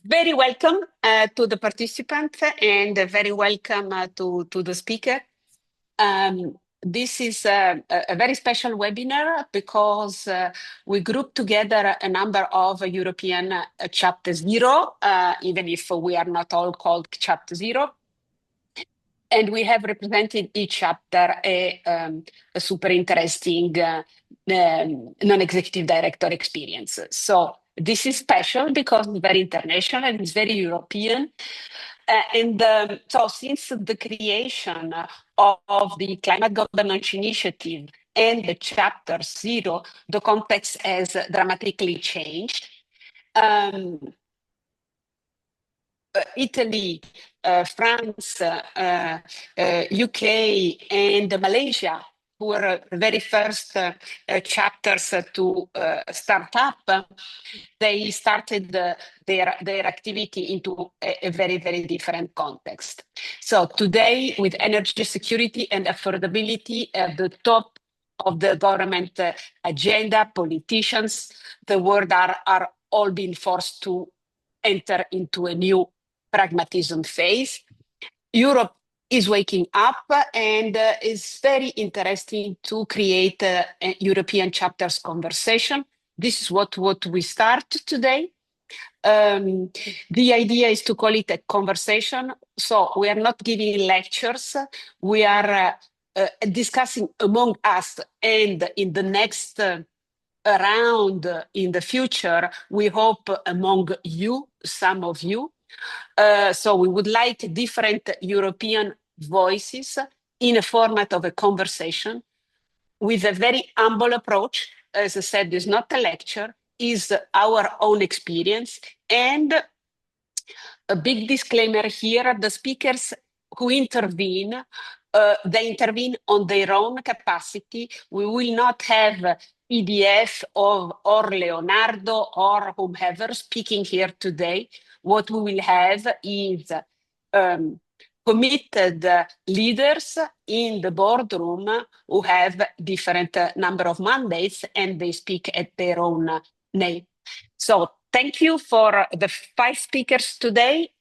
Very welcome to the participants and very welcome to the speaker. This is a very special webinar because we group together a number of European Chapter Zero, even if we are not all called Chapter Zero. And we have represented each chapter a super interesting non-executive director experience. So this is special because it's very international and it's very European. So since the creation of the Climate Governance Initiative and the Chapter Zero, the context has dramatically changed. Italy, France, UK, and Malaysia, who were the very first chapters to start up, they started their activity into a very, very different context. So today, with energy security and affordability at the top of the government agenda, politicians, the world are all being forced to enter into a new pragmatism phase. Europe is waking up and it's very interesting to create a European chapters conversation. This is what we start today. The idea is to call it a conversation. So we are not giving lectures. We are discussing among us, and in the next round in the future, we hope among you, some of you. So we would like different European voices in a format of a conversation with a very humble approach. As I said, it's not a lecture, is our own experience. And a big disclaimer here, the speakers who intervene, they intervene on their own capacity. We will not have EDF or Leonardo or whomever speaking here today. What we will have is committed leaders in the boardroom who have different number of mandates and they speak at their own name. So thank you for the 5 speakers today.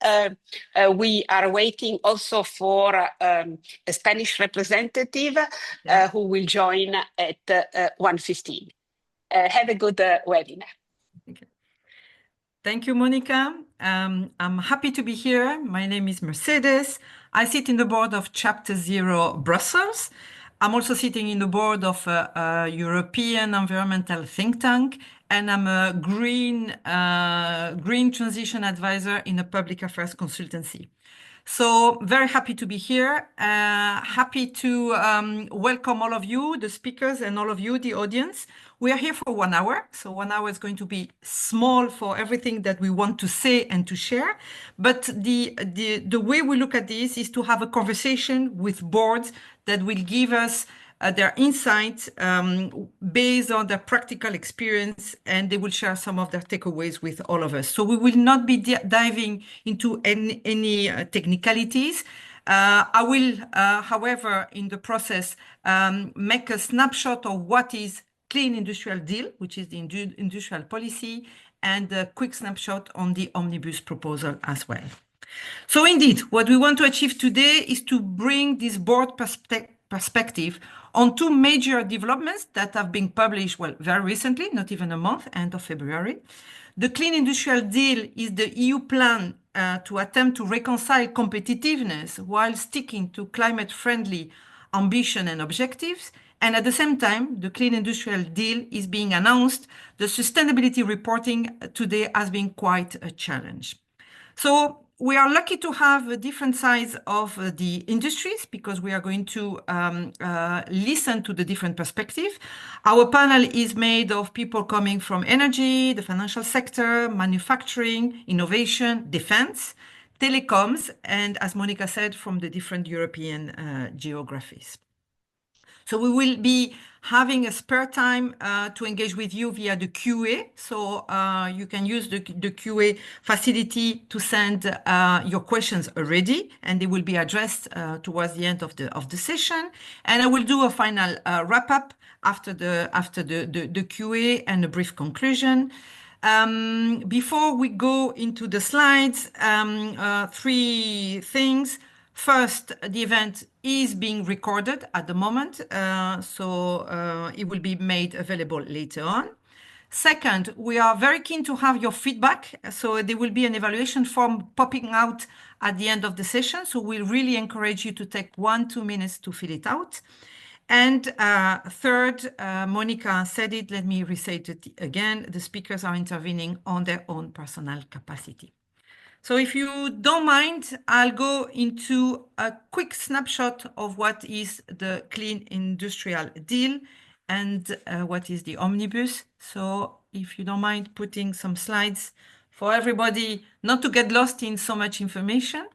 We are waiting also for a Spanish representative who will join at 1:15. Have a good webinar. Okay. Thank you, Monica. I'm happy to be here. My name is Mercedes. I sit in the board of Chapter Zero Brussels. I'm also sitting in the board of a European environmental think tank, and I'm a green transition advisor in a public affairs consultancy. So very happy to be here. Happy to welcome all of you, the speakers, and all of you, the audience. We are here for 1 hour. So 1 hour is going to be small for everything that we want to say and to share. But the way we look at this is to have a conversation with boards that will give us their insights based on their practical experience, and they will share some of their takeaways with all of us. So we will not be diving into any technicalities. I will, however, in the process, make a snapshot of what is Clean Industrial Deal, which is the industrial policy, and a quick snapshot on the omnibus proposal as well. So indeed, what we want to achieve today is to bring this board perspective on 2 major developments that have been published, well, very recently, not even a month, end of February. The Clean Industrial Deal is the EU plan to attempt to reconcile competitiveness while sticking to climate-friendly ambition and objectives. And at the same time, the Clean Industrial Deal is being announced. The sustainability reporting today has been quite a challenge. So we are lucky to have different sides of the industries because we are going to listen to the different perspectives. Our panel is made of people coming from energy, the financial sector, manufacturing, innovation, defense, telecoms, and as Monica said, from the different European geographies. So we will be having a spare time to engage with you via the QA. So you can use the QA facility to send your questions already, and they will be addressed towards the end of the session. And I will do a final wrap up after the QA and a brief conclusion. Before we go into the slides, three things. First, the event is being recorded at the moment, so it will be made available later on. Second, we are very keen to have your feedback, so there will be an evaluation form popping out at the end of the session, so we really encourage you to take 1-2 minutes to fill it out. And third, Monica said it, let me restate it again, the speakers are intervening on their own personal capacity. So if you don't mind, I'll go into a quick snapshot of what is the Clean Industrial Deal and what is the Omnibus. So if you don't mind putting some slides for everybody not to get lost in so much information.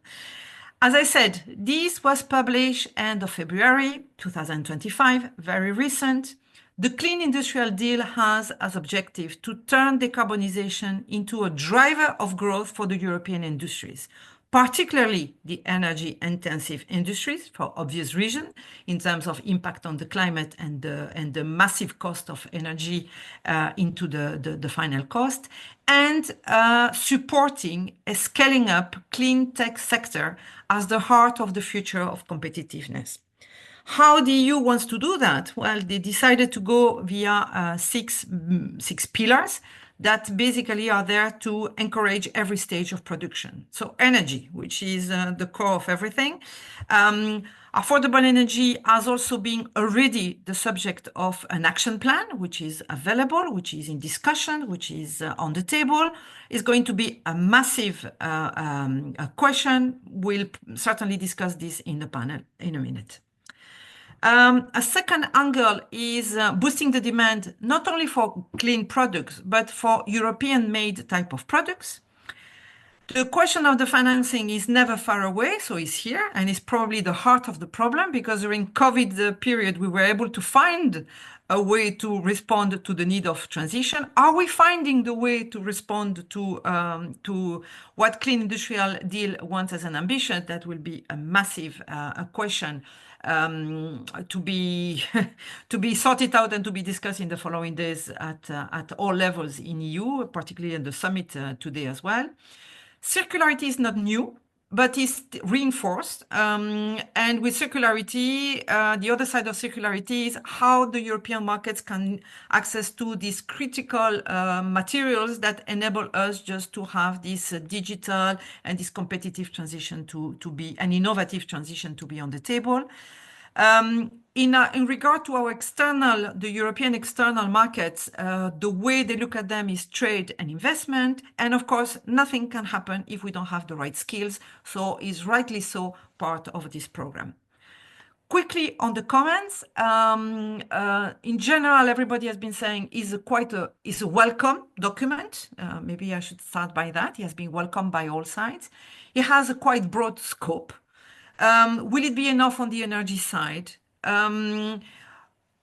As I said, this was published end of February 2025, very recent. The Clean Industrial Deal has as objective to turn decarbonization into a driver of growth for the European industries, particularly the energy-intensive industries, for obvious reasons, in terms of impact on the climate and the massive cost of energy into the final cost, and supporting a scaling up clean tech sector as the heart of the future of competitiveness. How the EU wants to do that? Well, they decided to go via six pillars that basically are there to encourage every stage of production. So energy, which is the core of everything. Affordable energy has also been already the subject of an action plan, which is available, which is in discussion, which is on the table. Is going to be a massive question. We'll certainly discuss this in the panel in a minute. A second angle is boosting the demand not only for clean products, but for European-made type of products. The question of the financing is never far away, so it's here, and it's probably the heart of the problem, because during COVID period, we were able to find a way to respond to the need of transition. Are we finding the way to respond to what Clean Industrial Deal wants as an ambition? That will be a massive question to be to be sorted out and to be discussed in the following days at all levels in EU, particularly in the summit today as well. Circularity is not new, but is reinforced. And with circularity, the other side of circularity is how the European markets can access to these critical materials that enable us just to have this digital and this competitive transition to be an innovative transition to be on the table. In regard to our the European external markets, the way they look at them is trade and investment. And of course, nothing can happen if we don't have the right skills. So is rightly so part of this program. Quickly on the comments, in general, everybody has been saying is a welcome document. Maybe I should start by that. It has been welcomed by all sides. It has a quite broad scope. Will it be enough on the energy side?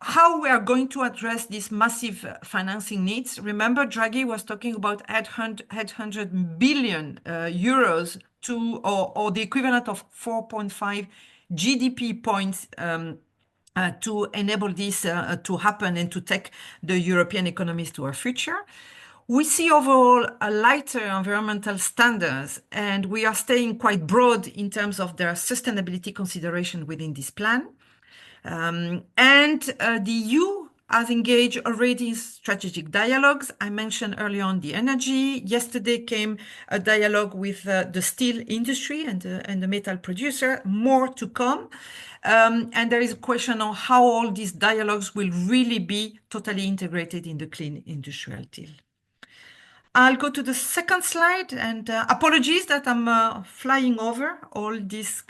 How we are going to address these massive financing needs? Remember, Draghi was talking about 800 billion euros or the equivalent of 4.5 GDP points to enable this to happen and to take the European economies to our future. We see overall a lighter environmental standards, and we are staying quite broad in terms of their sustainability consideration within this plan. The EU has engaged already in strategic dialogues. I mentioned early on the energy. Yesterday came a dialogue with the steel industry and the metal producer, more to come. And there is a question on how all these dialogues will really be totally integrated in the Clean Industrial Deal. I'll go to the second slide, and apologies that I'm flying over all these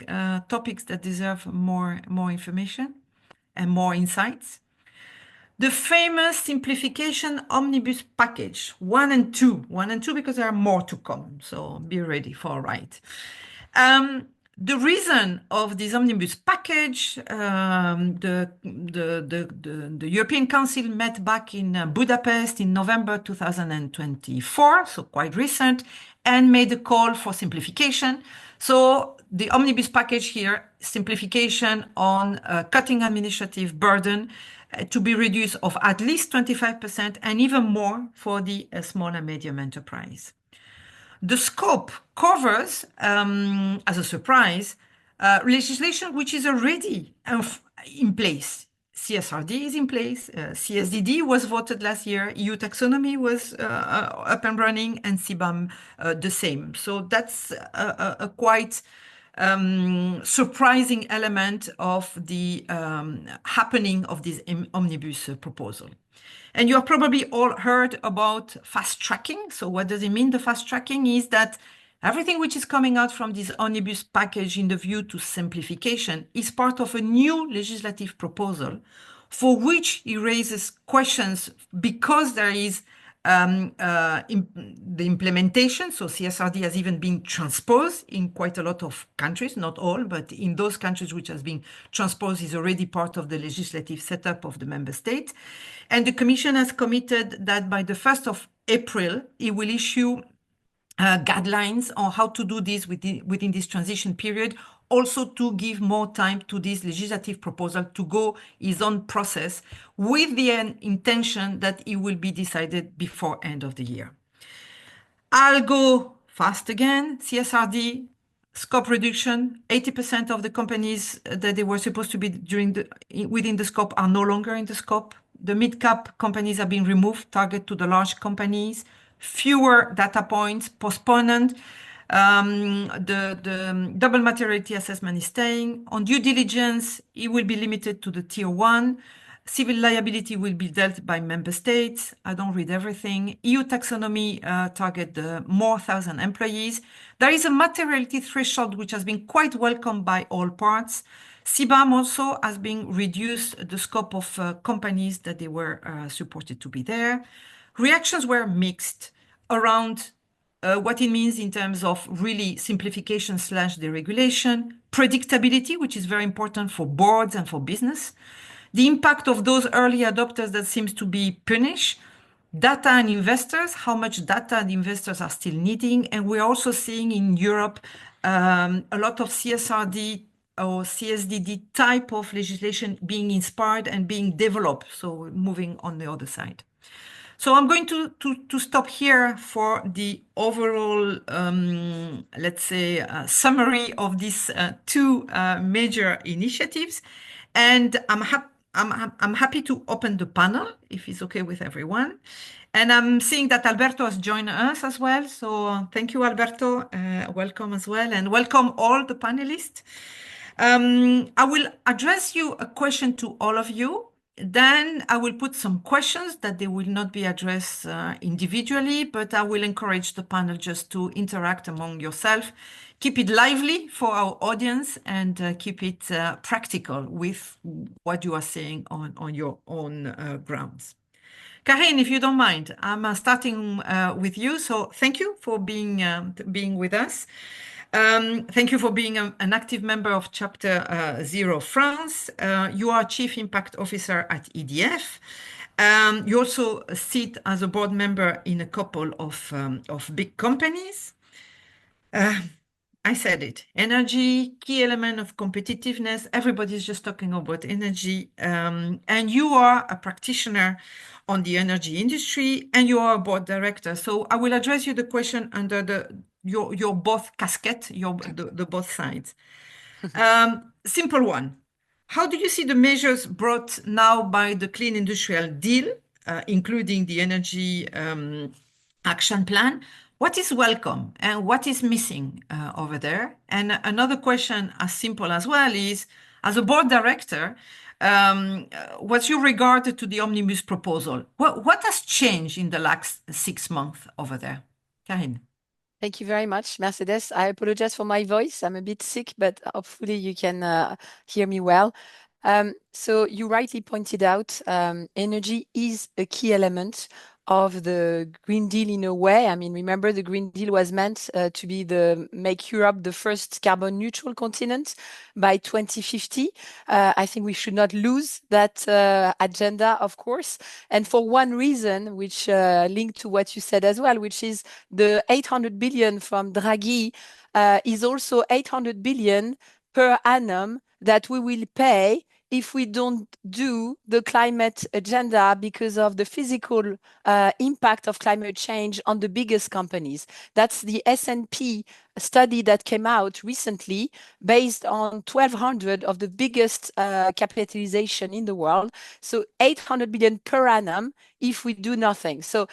topics that deserve more information and more insights. The famous simplification omnibus package, 1 and 2. 1 and 2 because there are more to come, so be ready for a ride. The reason of this omnibus package, the European Council met back in Budapest in November 2024, so quite recent, and made a call for simplification. So the omnibus package here, simplification on cutting administrative burden, to be reduced of at least 25% and even more for the small and medium enterprise. The scope covers, as a surprise, legislation which is already in place. CSRD is in place, CSDD was voted last year, EU taxonomy was up and running, and CBAM the same. So that's a quite surprising element of the happening of this omnibus proposal. And you have probably all heard about fast tracking. So what does it mean? The fast tracking is that everything which is coming out from this omnibus package in the view to simplification is part of a new legislative proposal for which it raises questions because there is the implementation. So CSRD has even been transposed in quite a lot of countries, not all, but in those countries which has been transposed is already part of the legislative setup of the member state. And the Commission has committed that by the 1st of April, it will issue guidelines on how to do this within this transition period, also to give more time to this legislative proposal to go its own process with the intention that it will be decided before end of the year. I'll go fast again. CSRD, scope reduction, 80% of the companies that they were supposed to be within the scope are no longer in the scope. The mid-cap companies are being removed, target to the large companies, fewer data points, postponement. The double materiality assessment is staying. On due diligence, it will be limited to the tier 1. Civil liability will be dealt by member states. I don't read everything. EU taxonomy target more 1,000 employees. There is a materiality threshold which has been quite welcomed by all parts. CBAM also has been reduced the scope of companies that they were supported to be there. Reactions were mixed around what it means in terms of really simplification / deregulation, predictability, which is very important for boards and for business, the impact of those early adopters that seems to be punished, data and investors, how much data the investors are still needing. And we're also seeing in Europe a lot of CSRD or CSDD type of legislation being inspired and being developed. So moving on the other side. So I'm going to stop here for the overall, let's say, summary of these two major initiatives. And I'm happy to open the panel, if it's okay with everyone. And I'm seeing that Alberto has joined us as well. So thank you, Alberto. Welcome as well. And welcome all the panelists. I will address you a question to all of you. Then I will put some questions that they will not be addressed individually, but I will encourage the panel just to interact among yourself. Keep it lively for our audience and keep it practical with what you are saying on your own grounds. Karine, if you don't mind, I'm starting with you. So thank you for being with us. Thank you for being an active member of Chapter 0 France. You are Chief Impact Officer at EDF. You also sit as a board member in a couple of big companies. I said it, energy, key element of competitiveness. Everybody's just talking about energy. And you are a practitioner on the energy industry and you are a board director. So I will address you the question under your both casquette, the both sides. Simple one. How do you see the measures brought now by the Clean Industrial Deal, including the energy action plan? What is welcome and what is missing over there? And another question as simple as well is, as a board director, what's your regard to the omnibus proposal? What has changed in the last 6 months over there? Karine. Thank you very much, Mercedes. I apologize for my voice. I'm a bit sick, but hopefully you can hear me well. So you rightly pointed out, energy is a key element of the Green Deal in a way. I mean, remember the Green Deal was meant to be make Europe the first carbon neutral continent by 2050. I think we should not lose that agenda, of course. And for one reason, which linked to what you said as well, which is the 800 billion from Draghi is also 800 billion per annum that we will pay if we don't do the climate agenda because of the physical impact of climate change on the biggest companies. That's the S&P study that came out recently based on 1,200 of the biggest capitalization in the world. So 800 billion per annum if we do nothing. So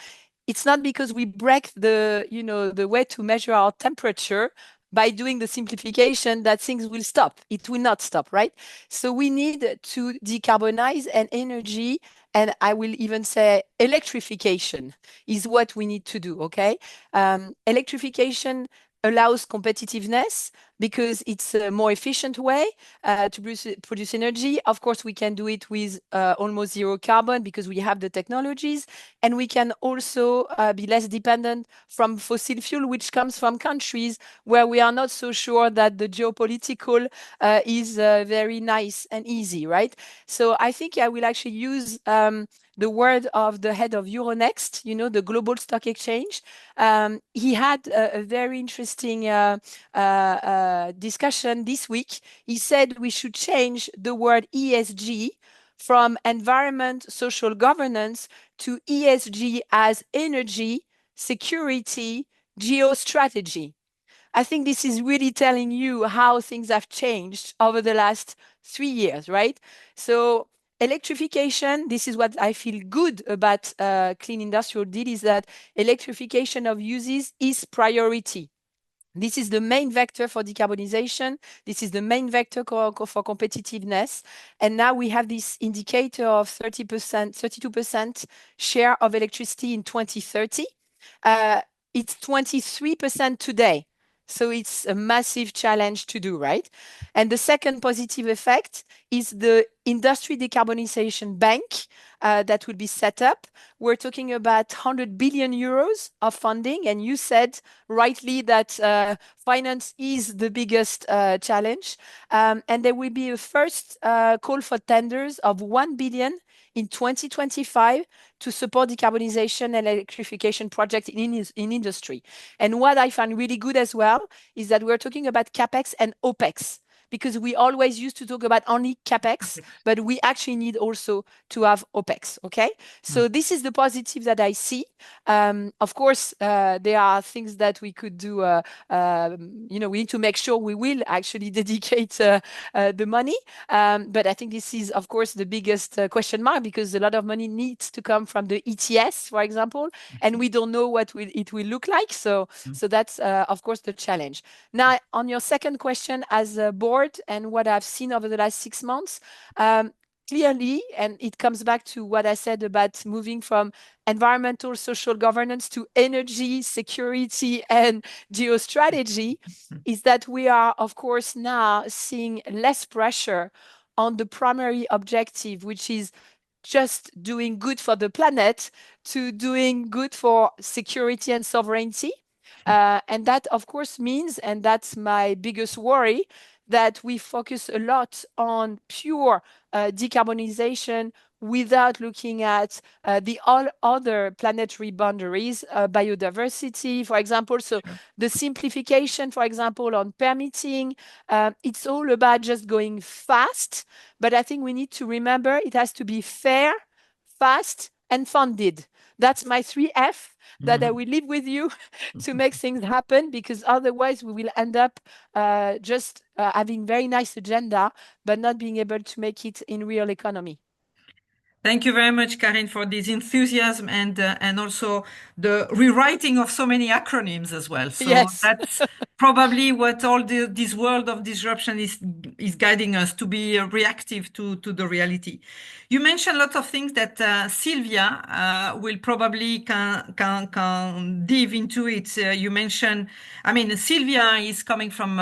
it's not because we break the, the way to measure our temperature by doing the simplification that things will stop. It will not stop, right? So we need to decarbonize, and energy, and I will even say electrification is what we need to do, okay? Electrification allows competitiveness because it's a more efficient way to produce energy. Of course, we can do it with almost zero carbon because we have the technologies, and we can also be less dependent from fossil fuel, which comes from countries where we are not so sure that the geopolitical is very nice and easy, right? So I think I will actually use the word of the head of Euronext, the global stock exchange. He had a very interesting discussion this week. He said we should change the word ESG from environment, social governance to ESG as energy, security, geostrategy. I think this is really telling you how things have changed over the last 3 years, right? So electrification, this is what I feel good about Clean Industrial Deal, is that electrification of uses is priority. This is the main vector for decarbonization. This is the main vector for competitiveness. And now we have this indicator of 30%, 32% share of electricity in 2030. It's 23% today. So it's a massive challenge to do, right? And the second positive effect is the Industry Decarbonization Bank that will be set up. We're talking about 100 billion euros of funding. And you said rightly that finance is the biggest challenge. And there will be a first call for tenders of 1 billion in 2025 to support decarbonization and electrification projects in industry. And what I find really good as well is that we're talking about CapEx and OpEx, because we always used to talk about only CapEx, but we actually need also to have OpEx, okay? So this is the positive that I see. Of course, there are things that we could do. We need to make sure we will actually dedicate the money. But I think this is, of course, the biggest question mark, because a lot of money needs to come from the ETS, for example, and we don't know what it will look like. So that's, of course, the challenge. Now, on your second question, as a board and what I've seen over the last 6 months, clearly, and it comes back to what I said about moving from environmental, social governance to energy, security, and geostrategy, is that we are, of course, now seeing less pressure on the primary objective, which is just doing good for the planet, to doing good for security and sovereignty. And that, of course, means, and that's my biggest worry, that we focus a lot on pure decarbonization without looking at the all other planetary boundaries, biodiversity, for example. So the simplification, for example, on permitting, it's all about just going fast. But I think we need to remember it has to be fair, fast, and funded. That's my 3F that I will leave with you to make things happen, because otherwise we will end up just having very nice agenda, but not being able to make it in real economy. Thank you very much, Karine, for this enthusiasm and also the rewriting of so many acronyms as well. So yes. That's probably what all this world of disruption is guiding us to be reactive to the reality. You mentioned lots of things that Sylvia will probably can dive into it. You mentioned, Sylvia is coming from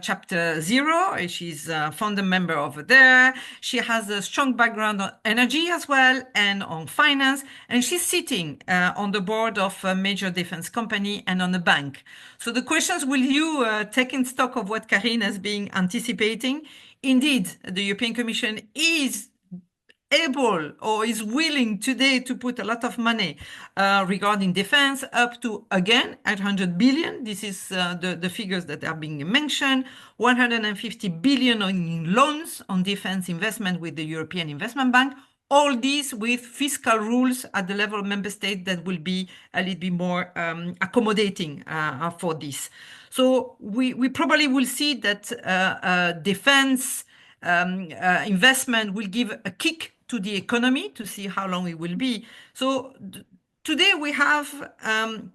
Chapter 0. She's a founder member over there. She has a strong background on energy as well and on finance, and she's sitting on the board of a major defense company and on a bank. So the questions, will you take in stock of what Karine has been anticipating? Indeed, the European Commission is able or is willing today to put a lot of money regarding defense, up to, again, 800 billion. This is the figures that are being mentioned. 150 billion in loans on defense investment with the European Investment Bank. All these with fiscal rules at the level of member state that will be a little bit more accommodating for this. So we probably will see that defense investment will give a kick to the economy to see how long it will be. So today we have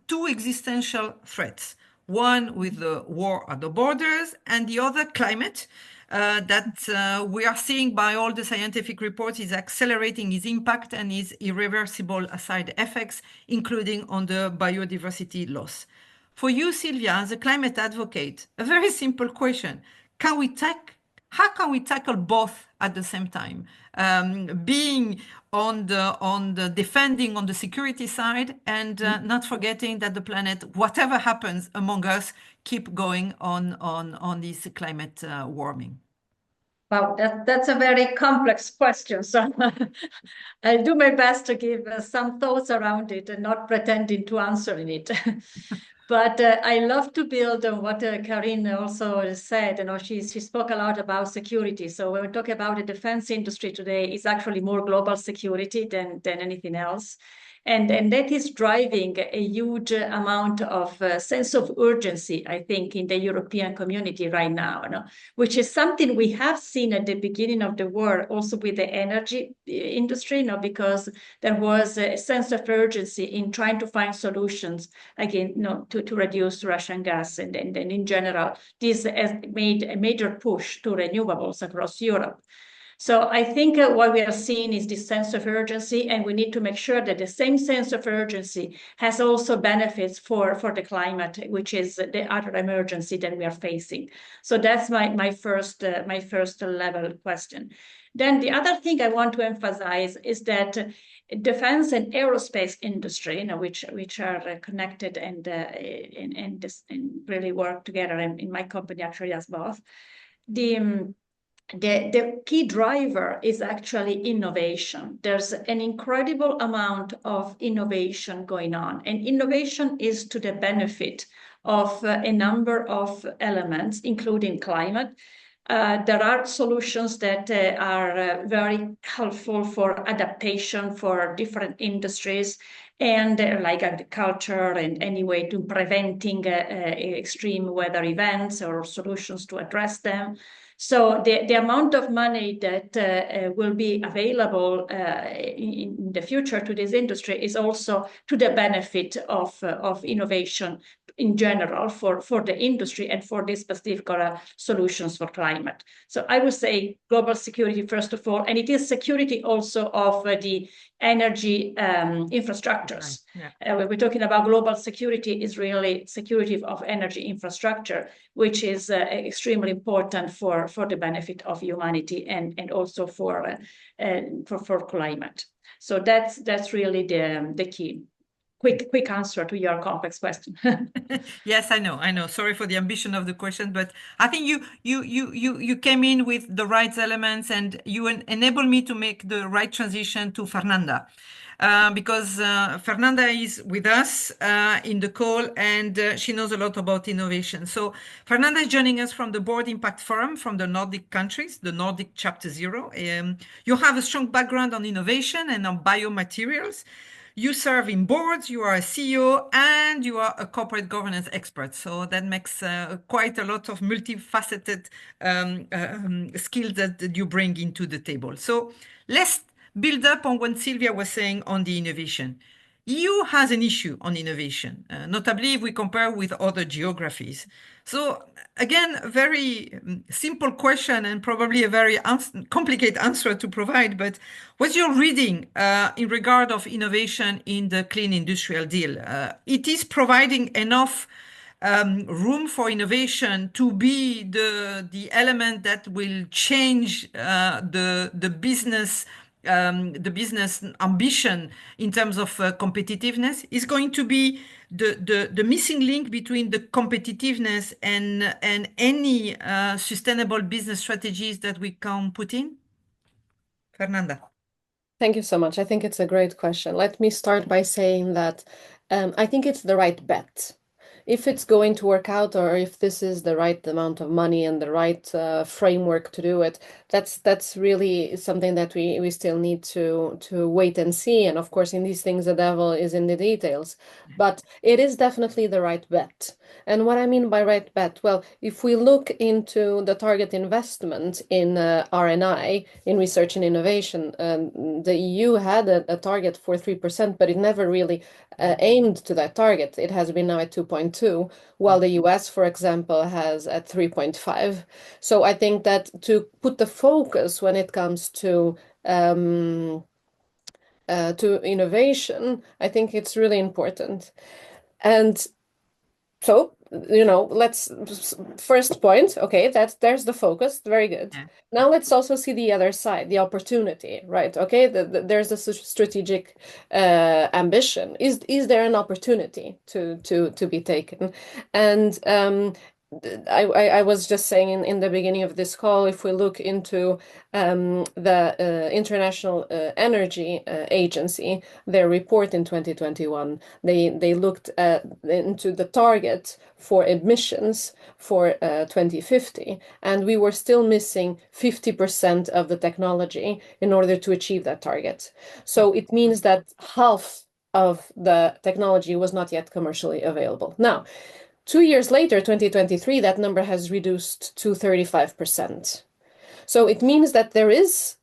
two existential threats. One with the war at the borders and the other climate that we are seeing by all the scientific reports is accelerating its impact and its irreversible side effects, including on the biodiversity loss. For you, Sylvia, as a climate advocate, a very simple question. How can we tackle both at the same time? Being on the defending on the security side and not forgetting that the planet, whatever happens among us, keep going on this climate warming. Wow, that's a very complex question. So I'll do my best to give some thoughts around it and not pretending to answer it. But I love to build on what Karine also said. You know, she spoke a lot about security. So when we talk about the defense industry today, it's actually more global security than anything else. And that is driving a huge amount of sense of urgency, I think, in the European community right now, you know, which is something we have seen at the beginning of the war, also with the energy industry, you know, because there was a sense of urgency in trying to find solutions, again, you know, to reduce Russian gas. And in general, this has made a major push to renewables across Europe. So I think what we are seeing is this sense of urgency, and we need to make sure that the same sense of urgency has also benefits for the climate, which is the other emergency that we are facing. So that's my first level question. Then the other thing I want to emphasize is that defense and aerospace industry, you know, which are connected and really work together. And in my company actually as both. The key driver is actually innovation. There's an incredible amount of innovation going on, and innovation is to the benefit of a number of elements, including climate. There are solutions that are very helpful for adaptation for different industries, and like agriculture and any way to preventing extreme weather events or solutions to address them. So the amount of money that will be available in the future to this industry is also to the benefit of innovation in general for the industry and for these particular solutions for climate. So I would say global security, first of all, and it is security also of the energy infrastructures. Right. Yeah. When we're talking about global security, is really security of energy infrastructure, which is extremely important for the benefit of humanity and also for climate. So that's really the key. Quick answer to your complex question. Yes, I know. Sorry for the ambition of the question, but I think you came in with the right elements and you enable me to make the right transition to Fernanda. Because Fernanda is with us in the call and she knows a lot about innovation. So Fernanda is joining us from the Board Impact Forum from the Nordic countries, the Nordic Chapter 0. You have a strong background on innovation and on biomaterials. You serve in boards, you are a CEO, and you are a corporate governance expert. So that makes quite a lot of multifaceted skills that you bring into the table. So let's build up on what Sylvia was saying on the innovation. EU has an issue on innovation, notably if we compare with other geographies. So again, a very simple question and probably a very complicated answer to provide, but what's your reading in regard of innovation in the Clean Industrial Deal? It is providing enough room for innovation to be the element that will change the business ambition in terms of competitiveness is going to be the missing link between the competitiveness and any sustainable business strategies that we can put in? Fernanda. Thank you so much. I think it's a great question. Let me start by saying that I think it's the right bet. If it's going to work out, or if this is the right amount of money and the right framework to do it, that's really something that we still need to wait and see. And of course, in these things, the devil is in the details. But it is definitely the right bet. And what I mean by right bet, well, if we look into the target investment in R&I, in research and innovation, the EU had a target for 3%, but it never really aimed to that target. It has been now at 2.2, while the US, for example, has at 3.5. So I think that to put the focus when it comes to innovation, I think it's really important. And so, let's first point, okay, there's the focus, very good. Yeah. Now let's also see the other side, the opportunity, right? Okay, there's a strategic ambition. Is there an opportunity to be taken? And I was just saying in the beginning of this call, if we look into the International Energy Agency, their report in 2021, they looked into the target for emissions for 2050, and we were still missing 50% of the technology in order to achieve that target. So it means that half of the technology was not yet commercially available. Now, 2 years later, 2023, that number has reduced to 35%. So it means that there is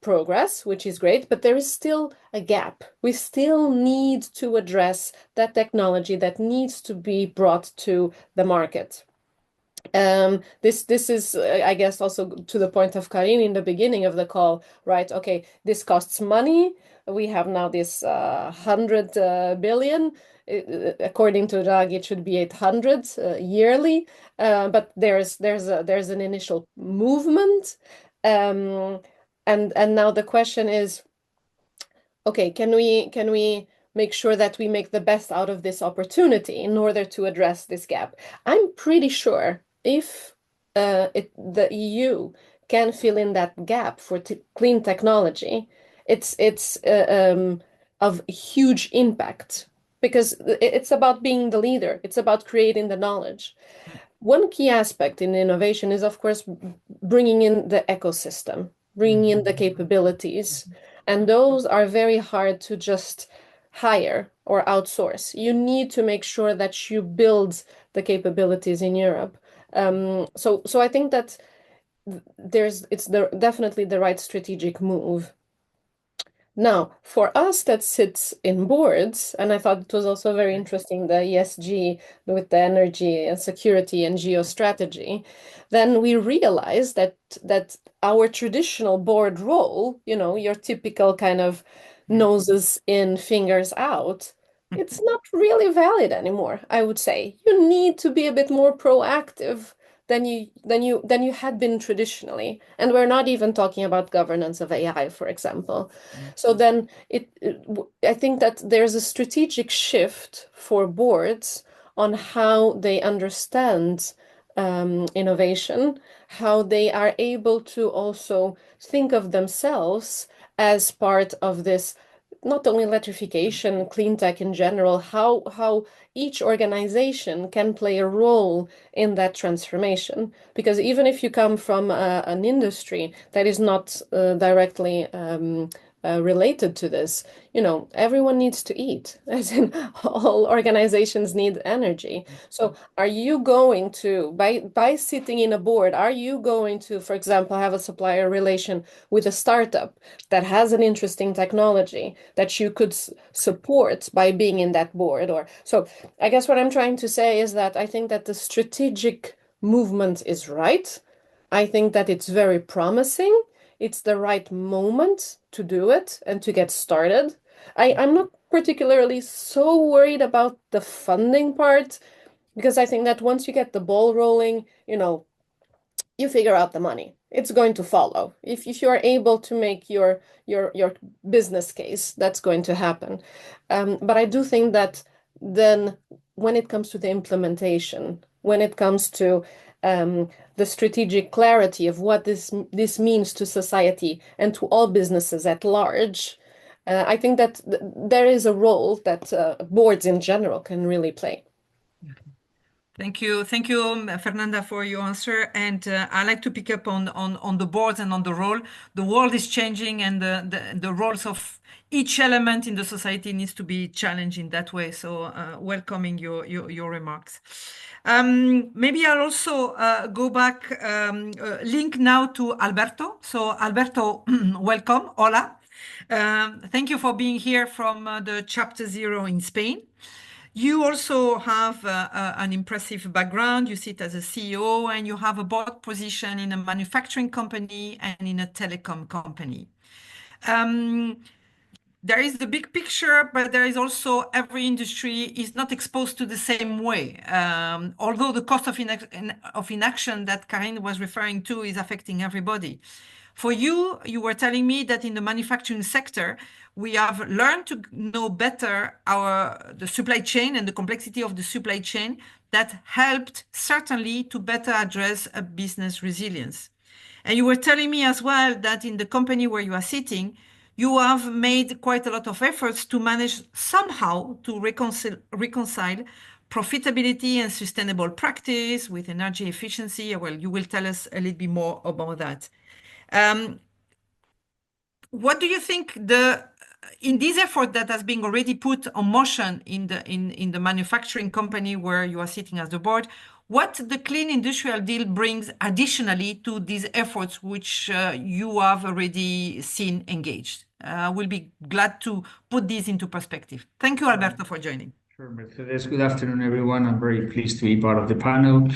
progress, which is great, but there is still a gap. We still need to address that technology that needs to be brought to the market. This is, I guess, also to the point of Karin in the beginning of the call, right? Okay, this costs money. We have now this 100 billion. According to Draghi, it should be 800 yearly. But there's an initial movement, and now the question is, okay, can we make sure that we make the best out of this opportunity in order to address this gap? I'm pretty sure if the EU can fill in that gap for clean technology, it's of huge impact, because it's about being the leader. It's about creating the knowledge. One key aspect in innovation is, of course, bringing in the ecosystem, bringing in the capabilities. And those are very hard to just hire or outsource. You need to make sure that you build the capabilities in Europe. So I think that it's definitely the right strategic move. Now, for us that sits in boards, and I thought it was also very interesting, the ESG with the energy and security and geostrategy, then we realized that our traditional board role, your typical kind of noses in, fingers out, it's not really valid anymore, I would say. You need to be a bit more proactive than you had been traditionally. And we're not even talking about governance of AI, for example. So then I think that there's a strategic shift for boards on how they understand innovation, how they are able to also think of themselves as part of this, not only electrification, clean tech in general, how each organization can play a role in that transformation. Because even if you come from an industry that is not directly related to this, everyone needs to eat, as in all organizations need energy. So are you going to, by sitting in a board, are you going to, for example, have a supplier relation with a startup that has an interesting technology that you could support by being in that board? Or so I guess what I'm trying to say is that I think that the strategic movement is right. I think that it's very promising. It's the right moment to do it and to get started. I'm not particularly so worried about the funding part, because I think that once you get the ball rolling, you figure out the money. It's going to follow. If you are able to make your business case, that's going to happen. But I do think that then when it comes to the implementation, when it comes to the strategic clarity of what this means to society and to all businesses at large, I think that there is a role that boards in general can really play. Thank you, Fernanda, for your answer. And I like to pick up on the boards and on the role. The world is changing, and the roles of each element in the society needs to be challenged in that way. So, welcoming your remarks. Maybe I'll also go back, link now to Alberto. So, Alberto, welcome. Hola. Thank you for being here from the Chapter Zero in Spain. You also have an impressive background. You sit as a CEO and you have a board position in a manufacturing company and in a telecom company. There is the big picture, but there is also every industry is not exposed to the same way. Although the cost of inaction that Karine was referring to is affecting everybody. For you, you were telling me that in the manufacturing sector, we have learned to know better the supply chain and the complexity of the supply chain that helped certainly to better address a business resilience. And you were telling me as well that in the company where you are sitting, you have made quite a lot of efforts to manage somehow to reconcile profitability and sustainable practice with energy efficiency. Well, you will tell us a little bit more about that. What do you think in this effort that has been already put on motion in the manufacturing company where you are sitting as the board, what the Clean Industrial Deal brings additionally to these efforts which you have already seen engaged? We'll be glad to put this into perspective. Thank you, Alberto, for joining. Sure, Mercedes. Good afternoon, everyone. I'm very pleased to be part of the panel.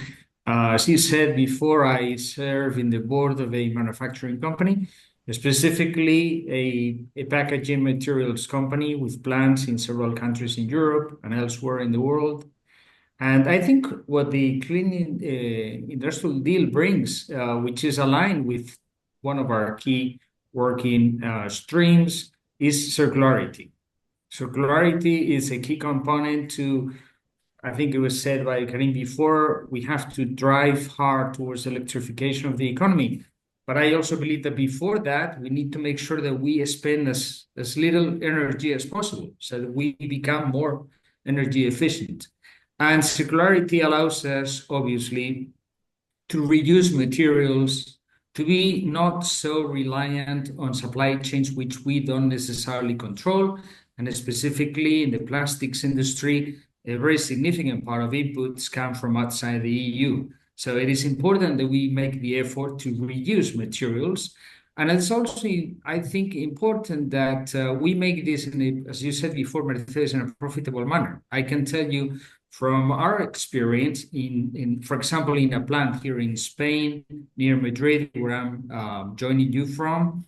As you said before, I serve in the board of a manufacturing company, specifically a packaging materials company with plants in several countries in Europe and elsewhere in the world. And I think what the Clean Industrial Deal brings, which is aligned with one of our key working streams, is circularity. Circularity is a key component to, I think it was said by Karim before, we have to drive hard towards electrification of the economy. But I also believe that before that, we need to make sure that we spend as little energy as possible so that we become more energy efficient. And circularity allows us, obviously, to reduce materials, to be not so reliant on supply chains which we don't necessarily control. And specifically in the plastics industry, a very significant part of inputs come from outside the EU. So it is important that we make the effort to reduce materials. And it's also, I think, important that we make this, as you said before, Mercedes, in a profitable manner. I can tell you from our experience, for example, in a plant here in Spain, near Madrid, where I'm joining you from,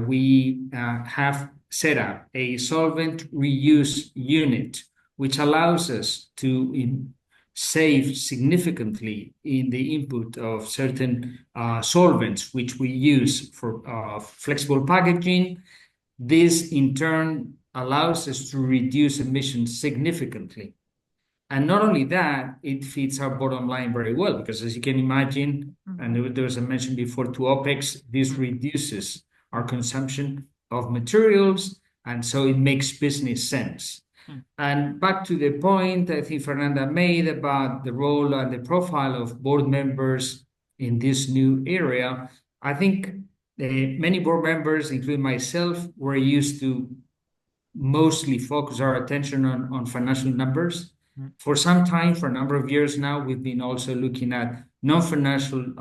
we have set up a solvent reuse unit, which allows us to save significantly in the input of certain solvents, which we use for flexible packaging. This, in turn, allows us to reduce emissions significantly. And not only that, it fits our bottom line very well, because as you can imagine, and there was a mention before to OPEX, this reduces our consumption of materials, and so it makes business sense. And back to the point I think Fernanda made about the role and the profile of board members in this new area, I think many board members, including myself, were used to mostly focus our attention on financial numbers. For some time, for a number of years now, we've been also looking at non-financial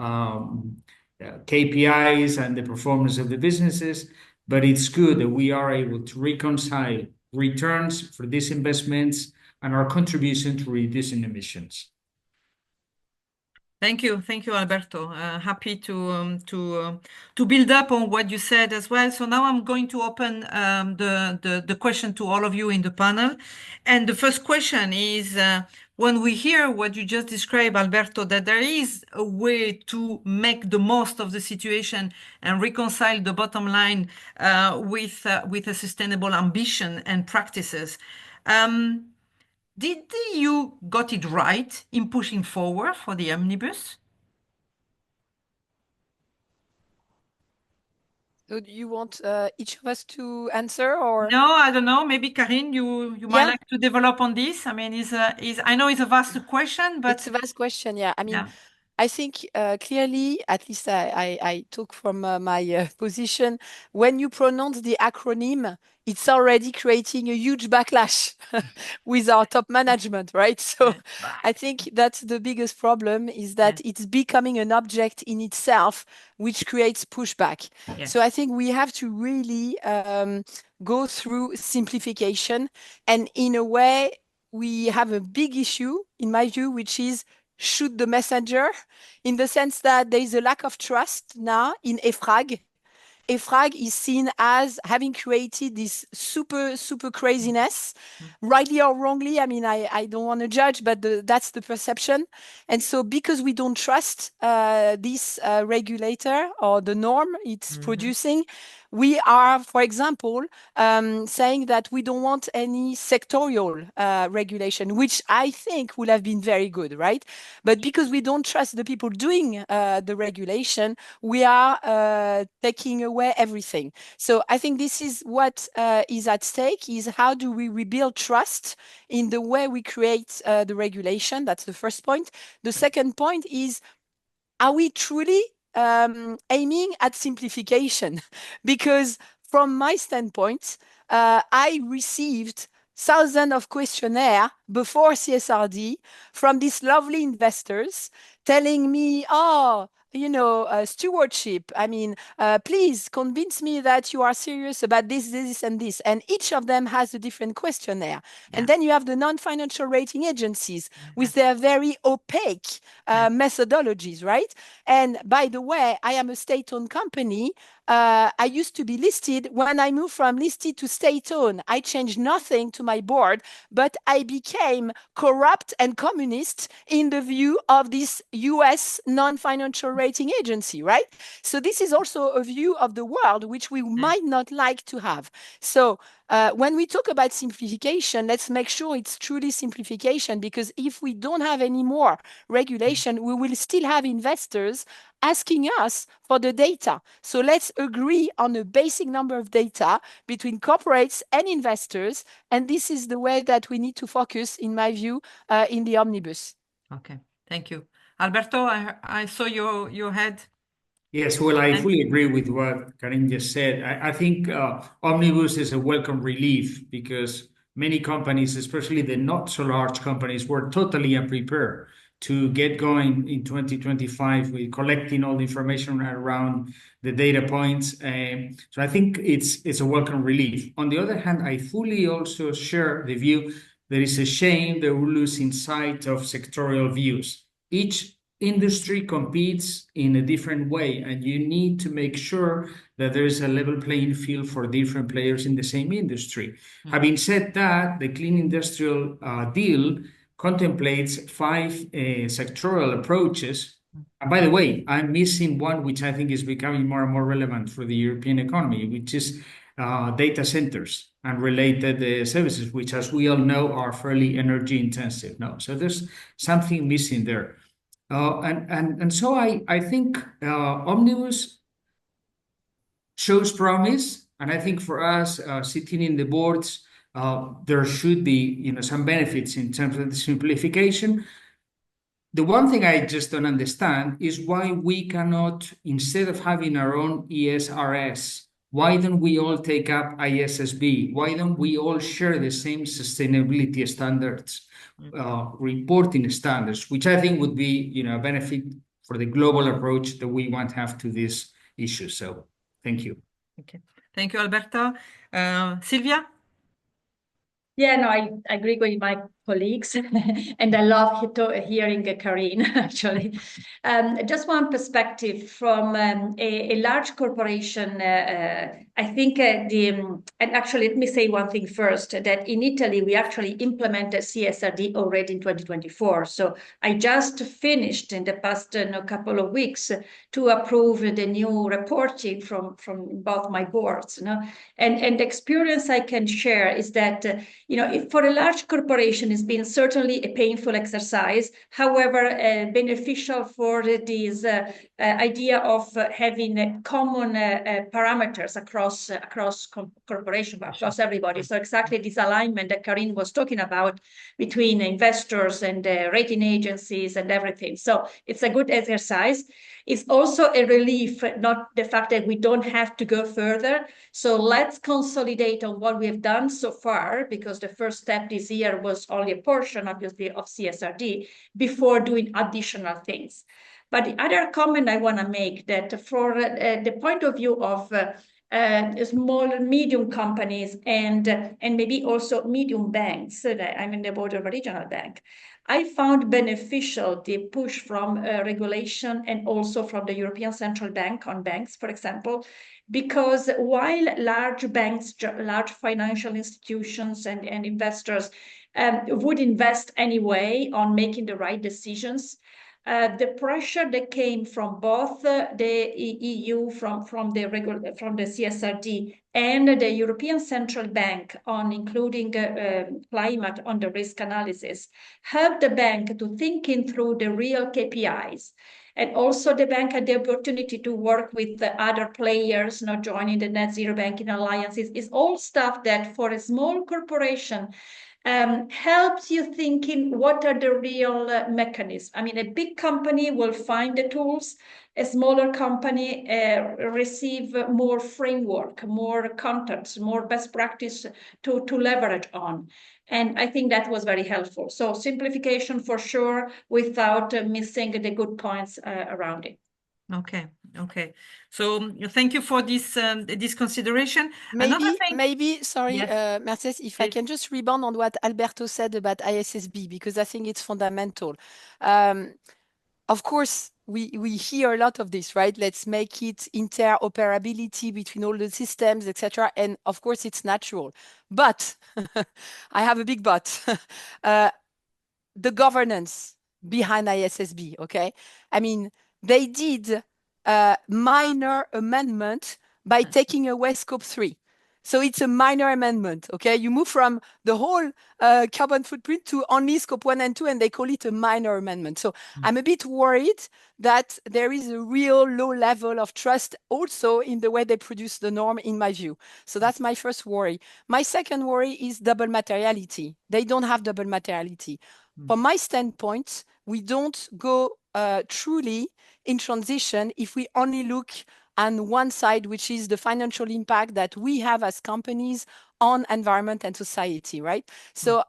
KPIs and the performance of the businesses, but it's good that we are able to reconcile returns for these investments and our contribution to reducing emissions. Thank you, Alberto. Happy to build up on what you said as well. So now I'm going to open the question to all of you in the panel, and the first question is: when we hear what you just described, Alberto, that there is a way to make the most of the situation and reconcile the bottom line with a sustainable ambition and practices. Did you got it right in pushing forward for the omnibus? So do you want each of us to answer, or? No, I don't know. Maybe Karine, you might Yeah. like to develop on this. I mean, I know it's a vast question, but It's a vast question. Yeah. I mean, yeah. I think clearly, at least I talk from my position, when you pronounce the acronym, it's already creating a huge backlash with our top management, right? So I think that's the biggest problem, is that it's becoming an object in itself, which creates pushback. Yes. So I think we have to really go through simplification. And in a way, we have a big issue, in my view, which is shoot the messenger, in the sense that there is a lack of trust now in EFRAG. EFRAG is seen as having created this super craziness, rightly or wrongly. I mean, I don't want to judge, but that's the perception. And so because we don't trust this regulator or the norm it's producing, we are, for example, saying that we don't want any sectorial regulation, which I think would have been very good, right? But because we don't trust the people doing the regulation, we are taking away everything. So I think this is what is at stake, is how do we rebuild trust in the way we create the regulation? That's the first point. The second point is, are we truly aiming at simplification? Because from my standpoint, I received thousands of questionnaires before CSRD from these lovely investors telling me, oh, stewardship. I mean, please convince me that you are serious about this, this, and this. And each of them has a different questionnaire. And then you have the non-financial rating agencies with their very opaque methodologies, right? And by the way, I am a state-owned company. I used to be listed. When I moved from listed to state-owned, I changed nothing to my board, but I became corrupt and communist in the view of this US non-financial rating agency, right? So this is also a view of the world which we might not like to have. So when we talk about simplification, let's make sure it's truly simplification, because if we don't have any more regulation, we will still have investors asking us for the data. So let's agree on a basic number of data between corporates and investors. And this is the way that we need to focus, in my view, in the omnibus. Okay, thank you. Alberto, I saw your head. Yes, well, I fully agree with what Karin just said. I think Omnibus is a welcome relief, because many companies, especially the not so large companies, were totally unprepared to get going in 2025 with collecting all the information around the data points. So I think it's a welcome relief. On the other hand, I fully also share the view that it's a shame that we're losing sight of sectorial views. Each industry competes in a different way, and you need to make sure that there is a level playing field for different players in the same industry. Having said that, the Clean Industrial Deal contemplates 5 sectoral approaches. And by the way, I'm missing one which I think is becoming more and more relevant for the European economy, which is data centers and related services, which, as we all know, are fairly energy intensive. No, so there's something missing there. And so I think Omnibus shows promise, and I think for us sitting in the boards, there should be some benefits in terms of the simplification. The one thing I just don't understand is why we cannot, instead of having our own ESRS, why don't we all take up ISSB? Why don't we all share the same sustainability standards, reporting standards, which I think would be a benefit for the global approach that we want to have to this issue. So thank you. Okay, thank you, Alberto. Sylvia? Yeah, no, I agree with my colleagues, and I love hearing Karine, actually. Just one perspective from a large corporation. I think and actually, let me say one thing first, that in Italy, we actually implemented CSRD already in 2024. So I just finished in the past couple of weeks to approve the new reporting from both my boards. And the experience I can share is that, if for a large corporation, it's been certainly a painful exercise, however, beneficial for this idea of having common parameters across corporation, across everybody. So exactly this alignment that Karine was talking about between investors and rating agencies and everything. So it's a good exercise. It's also a relief, not the fact that we don't have to go further. So let's consolidate on what we have done so far, because the first step this year was only a portion, obviously, of CSRD before doing additional things. But the other comment I want to make that for the point of view of small and medium companies and maybe also medium banks, I'm in the board of a regional bank, I found beneficial the push from regulation and also from the European Central Bank on banks, for example, because while large banks, large financial institutions and investors would invest anyway on making the right decisions, the pressure that came from both the EU, from the CSRD, and the European Central Bank on including climate on the risk analysis helped the bank to thinking through the real KPIs. And also the bank had the opportunity to work with the other players, not joining the Net Zero Banking Alliances. It's all stuff that for a small corporation helps you thinking what are the real mechanisms. I mean, a big company will find the tools, a smaller company receive more framework, more content, more best practice to leverage on. And I think that was very helpful. So simplification for sure, without missing the good points around it. Okay. So thank you for this consideration. Another thing, Maybe, sorry, yes. Mercedes, if I can just rebound on what Alberto said about ISSB, because I think it's fundamental. Of course, we hear a lot of this, right? Let's make it interoperability between all the systems, etc. And of course, it's natural. But I have a big but. The governance behind ISSB, okay? I mean, they did a minor amendment by taking away scope 3. So it's a minor amendment, okay? You move from the whole carbon footprint to only scope 1 and 2, and they call it a minor amendment. So I'm a bit worried that there is a real low level of trust also in the way they produce the norm, in my view. So that's my first worry. My second worry is double materiality. They don't have double materiality. From my standpoint, we don't go truly in transition if we only look on one side, which is the financial impact that we have as companies on environment and society, right? So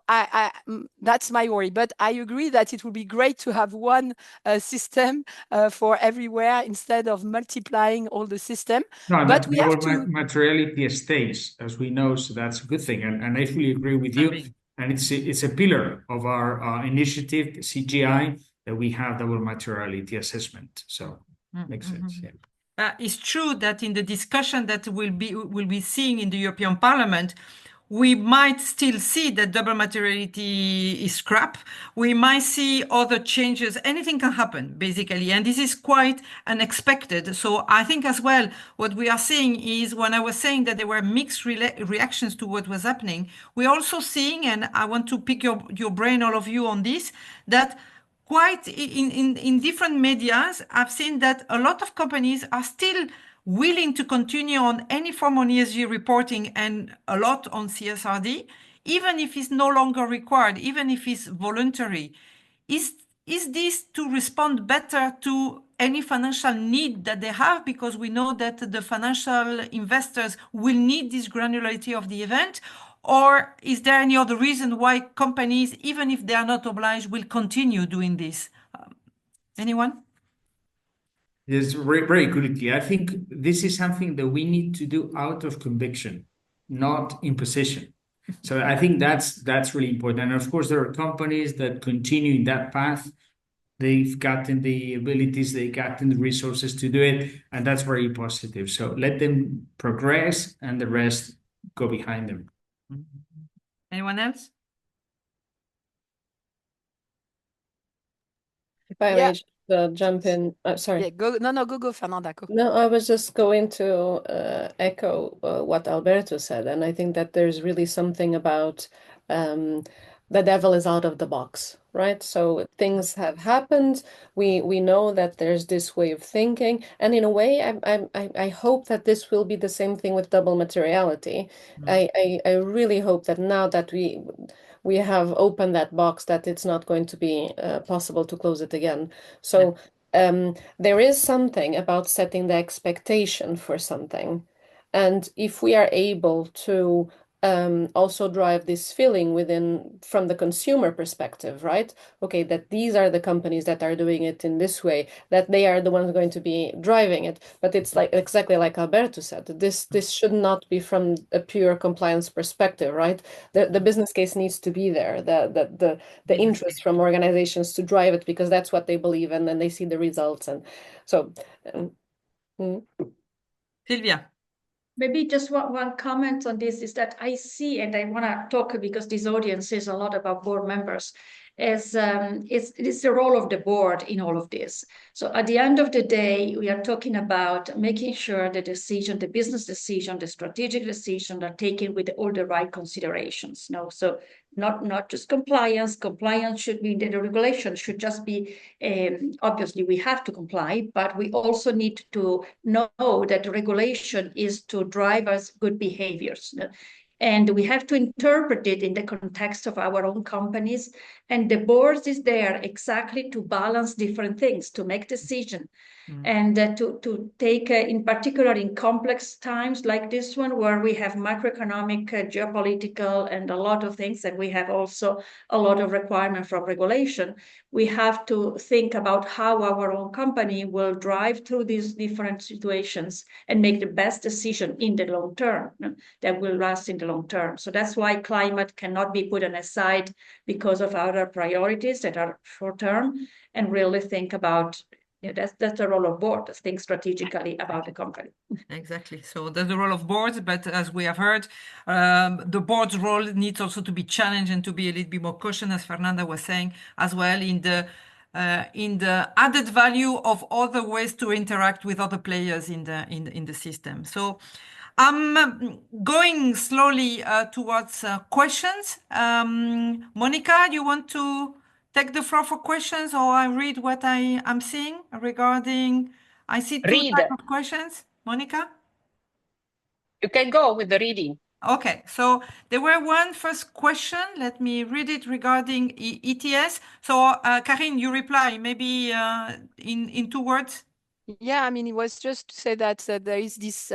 that's my worry. But I agree that it would be great to have one system for everywhere instead of multiplying all the system. No, but that we have to materiality stays, as we know, so that's a good thing. And I fully agree with you. And it's a pillar of our initiative, the CGI, that we have double materiality assessment. So makes sense. Yeah. It's true that in the discussion that we'll be seeing in the European Parliament, we might still see that double materiality is scrap. We might see other changes. Anything can happen, basically. And this is quite unexpected. So I think as well, what we are seeing is, when I was saying that there were mixed reactions to what was happening, we're also seeing, and I want to pick your brain, all of you, on this, that quite in different medias, I've seen that a lot of companies are still willing to continue on any form of ESG reporting and a lot on CSRD, even if it's no longer required, even if it's voluntary. Is this to respond better to any financial need that they have? Because we know that the financial investors will need this granularity of the event. Or is there any other reason why companies, even if they are not obliged, will continue doing this? Anyone? Yes, very quickly. I think this is something that we need to do out of conviction, not imposition. So I think that's really important. And of course, there are companies that continue in that path. They've gotten the abilities, they've gotten the resources to do it, and that's very positive. So let them progress, and the rest go behind them. Anyone else? If I may just jump in, sorry. Yeah, go, Fernanda. Go. No, I was just going to echo what Alberto said, and I think that there's really something about the devil is out of the box, right? So things have happened. We know that there's this way of thinking, and in a way, I hope that this will be the same thing with double materiality. I really hope that now that we have opened that box, that it's not going to be possible to close it again. So there is something about setting the expectation for something. And if we are able to also drive this feeling within from the consumer perspective, right? Okay, that these are the companies that are doing it in this way, that they are the ones going to be driving it. But it's like exactly like Alberto said, this should not be from a pure compliance perspective, right? The business case needs to be there, the interest from organizations to drive it because that's what they believe in, and they see the results. And so Sylvia. Maybe just one comment on this is that I see, and I want to talk because this audience is a lot about board members, as it's the role of the board in all of this. So at the end of the day, we are talking about making sure the decision, the business decision, the strategic decision are taken with all the right considerations. No, so not just compliance. Compliance should be, the regulation should just be, obviously we have to comply, but we also need to know that the regulation is to drive us good behaviors. And we have to interpret it in the context of our own companies. And the board is there exactly to balance different things, to make decisions. And to take, in particular, in complex times like this one, where we have macroeconomic, geopolitical, and a lot of things, and we have also a lot of requirement from regulation, we have to think about how our own company will drive through these different situations and make the best decision in the long term that will last in the long term. So that's why climate cannot be put on aside because of other priorities that are short term, and really think about, that's the role of board, to think strategically about the company. Exactly. So that's the role of boards, but as we have heard, the board's role needs also to be challenged and to be a little bit more cautious, as Fernanda was saying, as well in the added value of other ways to interact with other players in the system. So I'm going slowly towards questions. Monica, you want to take the floor for questions, or I read what I am seeing regarding? I see two types of questions. Monica? You can go with the reading. Okay, so there were one first question. Let me read it regarding ETS. So, Karine, you reply maybe in 2 words. Yeah, I mean, it was just to say that there is this,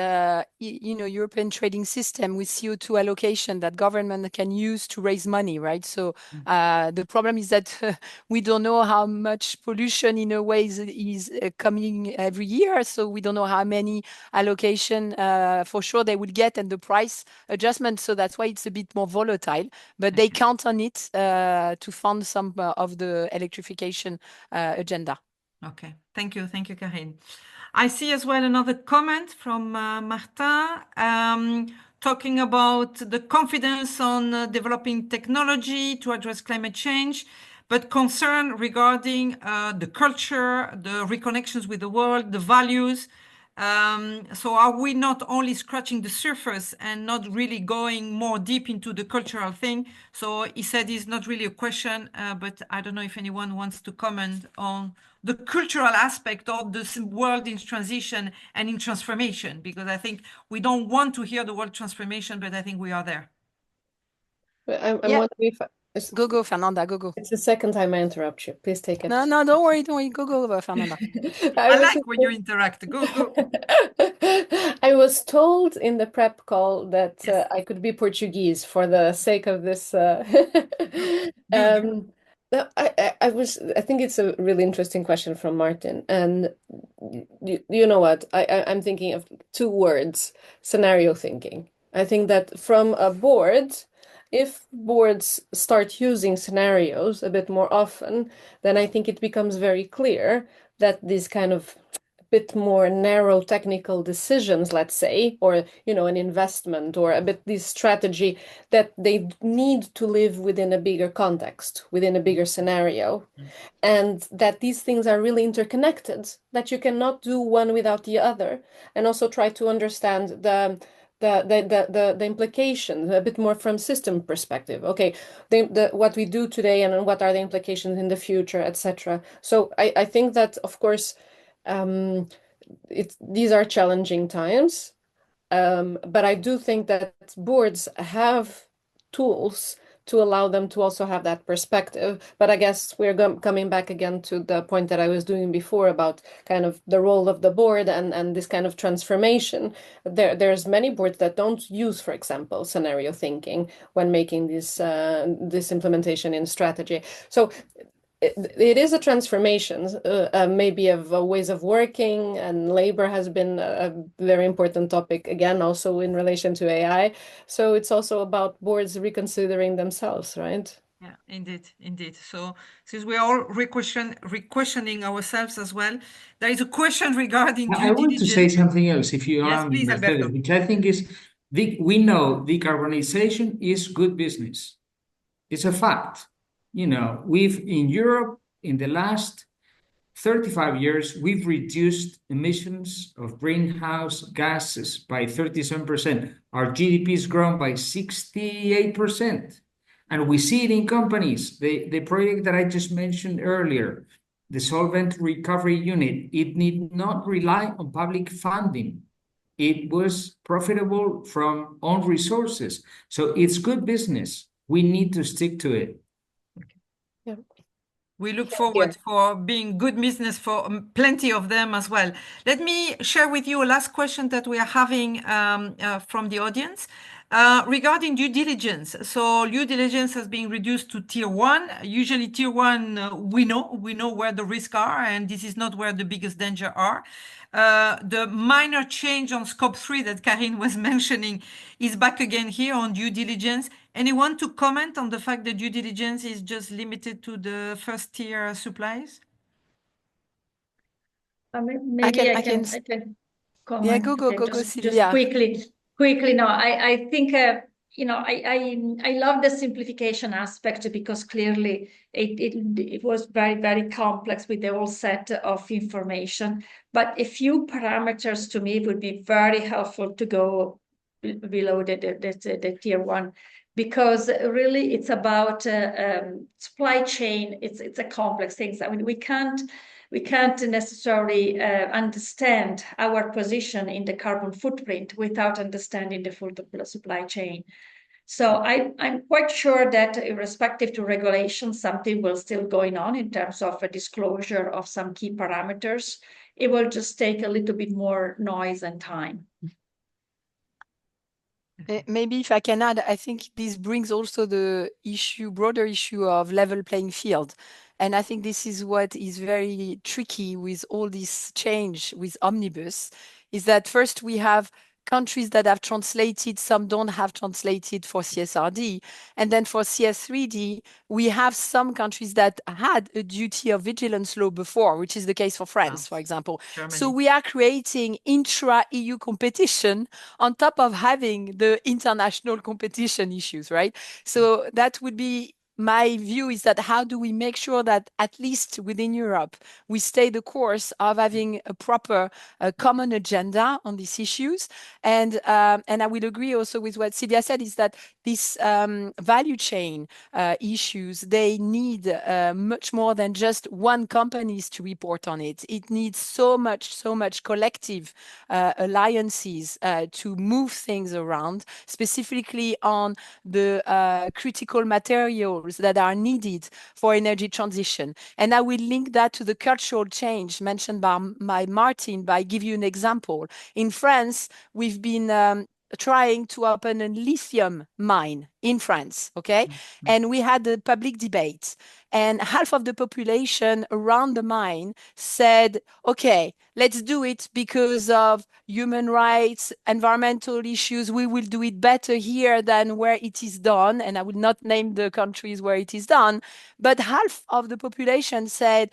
European trading system with CO2 allocation that government can use to raise money, right? So the problem is that we don't know how much pollution in a way is coming every year. So we don't know how many allocation for sure they will get and the price adjustment. So that's why it's a bit more volatile. But they count on it to fund some of the electrification agenda. Okay, thank you, Karine. I see as well another comment from Martin talking about the confidence on developing technology to address climate change, but concern regarding the culture, the reconnections with the world, the values. So are we not only scratching the surface and not really going more deep into the cultural thing? So he said it's not really a question, but I don't know if anyone wants to comment on the cultural aspect of this world in transition and in transformation, because I think we don't want to hear the word transformation, but I think we are there. I'm wondering if Go, Fernanda, go. It's the second time I interrupt you. Please take it. No, don't worry. Go, Fernanda. I like when you interact. Go. I was told in the prep call that I could be Portuguese for the sake of this. I think it's a really interesting question from Martin. And you know what? I'm thinking of 2 words, scenario thinking. I think that from a board, if boards start using scenarios a bit more often, then I think it becomes very clear that these kind of bit more narrow technical decisions, let's say, or an investment or a bit this strategy, that they need to live within a bigger context, within a bigger scenario, and that these things are really interconnected, that you cannot do one without the other, and also try to understand the the implications a bit more from system perspective. Okay, what we do today and what are the implications in the future, etc. So I think that, of course, these are challenging times, but I do think that boards have tools to allow them to also have that perspective. But I guess we're coming back again to the point that I was doing before about kind of the role of the board and this kind of transformation. There's many boards that don't use, for example, scenario thinking when making this implementation in strategy. So it is a transformation, maybe of ways of working, and labor has been a very important topic, again, also in relation to AI. So it's also about boards reconsidering themselves, right? Yeah, indeed. So since we're all re-questioning ourselves as well, there is a question regarding due I want to say diligence. something else, if you Yes, allow me, please, Mercedes, Alberto. which I think is, we know decarbonization is good business. It's a fact. We've in Europe, in the last 35 years, we've reduced emissions of greenhouse gases by 37%. Our GDP has grown by 68%. And we see it in companies. The project that I just mentioned earlier, the Solvent Recovery Unit, it need not rely on public funding. It was profitable from own resources. So it's good business. We need to stick to it. Yeah. We look forward for being good business for plenty of them as well. Let me share with you a last question that we are having from the audience regarding due diligence. So due diligence has been reduced to tier 1. Usually tier 1, we know where the risks are, and this is not where the biggest danger are. The minor change on scope 3 that Karine was mentioning is back again here on due diligence. Anyone to comment on the fact that due diligence is just limited to the first tier supplies? Maybe I can comment. Yeah, go, Just Sylvia. quickly. No, I think I love the simplification aspect, because clearly it was very, very complex with the whole set of information. But a few parameters to me would be very helpful to go below the tier 1, because really it's about supply chain. It's a complex thing. I mean, we can't necessarily understand our position in the carbon footprint without understanding the full supply chain. So I'm quite sure that irrespective to regulation, something will still going on in terms of a disclosure of some key parameters. It will just take a little bit more noise and time. Maybe if I can add, I think this brings also the broader issue of level playing field. And I think this is what is very tricky with all this change with Omnibus, is that first we have countries that have translated, some don't have translated for CSRD. And then for CS3D, we have some countries that had a duty of vigilance law before, which is the case for France, for example. Germany. So we are creating intra-EU competition on top of having the international competition issues, right? So that would be my view, is that how do we make sure that at least within Europe, we stay the course of having a proper common agenda on these issues? And I will agree also with what Sylvia said, is that these value chain issues, they need much more than just one companies to report on it. It needs so much collective alliances to move things around, specifically on the critical materials that are needed for energy transition. And I will link that to the cultural change mentioned by Martin by give you an example. In France, we've been trying to open a lithium mine in France, okay? And we had a public debate, and half of the population around the mine said, okay, let's do it because of human rights, environmental issues. We will do it better here than where it is done. And I will not name the countries where it is done, but half of the population said,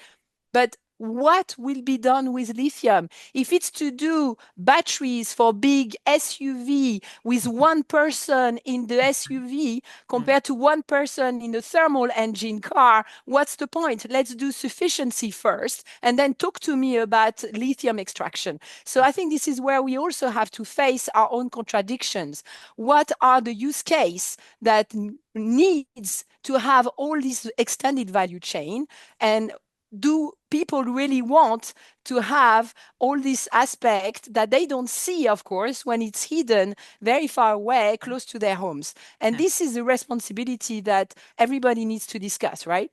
but what will be done with lithium. If it's to do batteries for big SUV with one person in the SUV compared to one person in a thermal engine car, what's the point? Let's do sufficiency first and then talk to me about lithium extraction. So I think this is where we also have to face our own contradictions. What are the use case that needs to have all this extended value chain, and do people really want to have all these aspects that they don't see, of course, when it's hidden very far away, close to their homes? And this is a responsibility that everybody needs to discuss, right?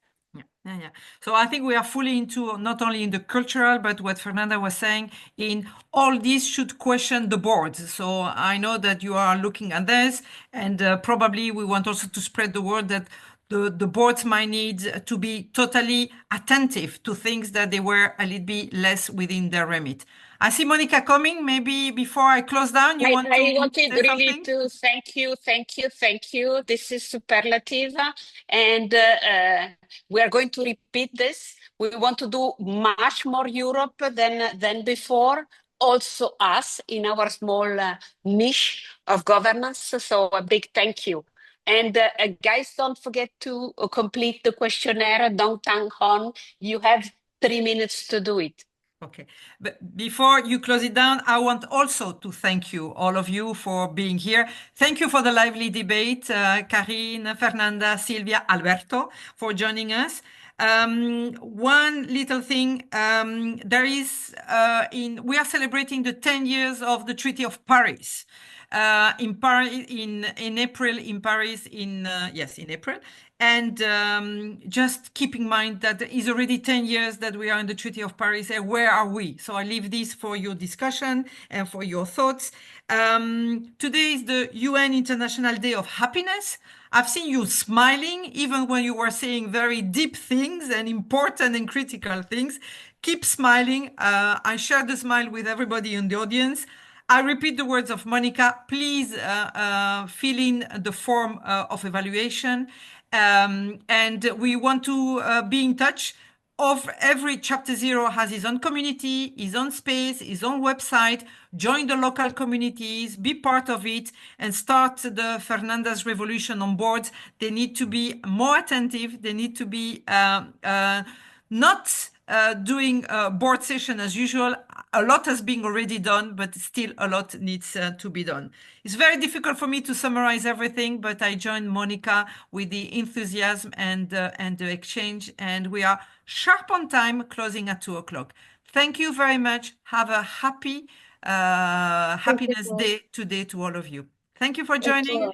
Yeah. So I think we are fully into not only in the cultural, but what Fernanda was saying, in all these should question the boards. So I know that you are looking at this, and probably we want also to spread the word that the boards might need to be totally attentive to things that they were a little bit less within their remit. I see Monica coming. Maybe before I close down, you want to I wanted say really something? to thank you. This is superlative, and we are going to repeat this. We want to do much more Europe than before. Also, us in our small niche of governance. So a big thank you. And guys, don't forget to complete the questionnaire. Don't hang on. You have 3 minutes to do it. Okay, but before you close it down, I want also to thank you, all of you, for being here. Thank you for the lively debate, Karine, Fernanda, Silvia, Alberto, for joining us. One little thing, there is we are celebrating the 10 years of the Treaty of Paris. In Paris, in April, in Paris, in April. And just keep in mind that it is already 10 years that we are in the Treaty of Paris. And where are we? So I leave this for your discussion and for your thoughts. Today is the UN International Day of Happiness. I've seen you smiling even when you were saying very deep things and important and critical things. Keep smiling. I share the smile with everybody in the audience. I repeat the words of Monica. Please fill in the form of evaluation. And we want to be in touch. Of every Chapter Zero has his own community, his own space, his own website. Join the local communities, be part of it, and start the Fernanda's revolution on boards. They need to be more attentive. They need to be not doing a board session as usual. A lot has been already done, but still a lot needs to be done. It's very difficult for me to summarize everything, but I join Monica with the enthusiasm and the exchange, and we are sharp on time, closing at 2:00. Thank you very much. Have a happy Happiness Day today to all of you. Thank you for joining.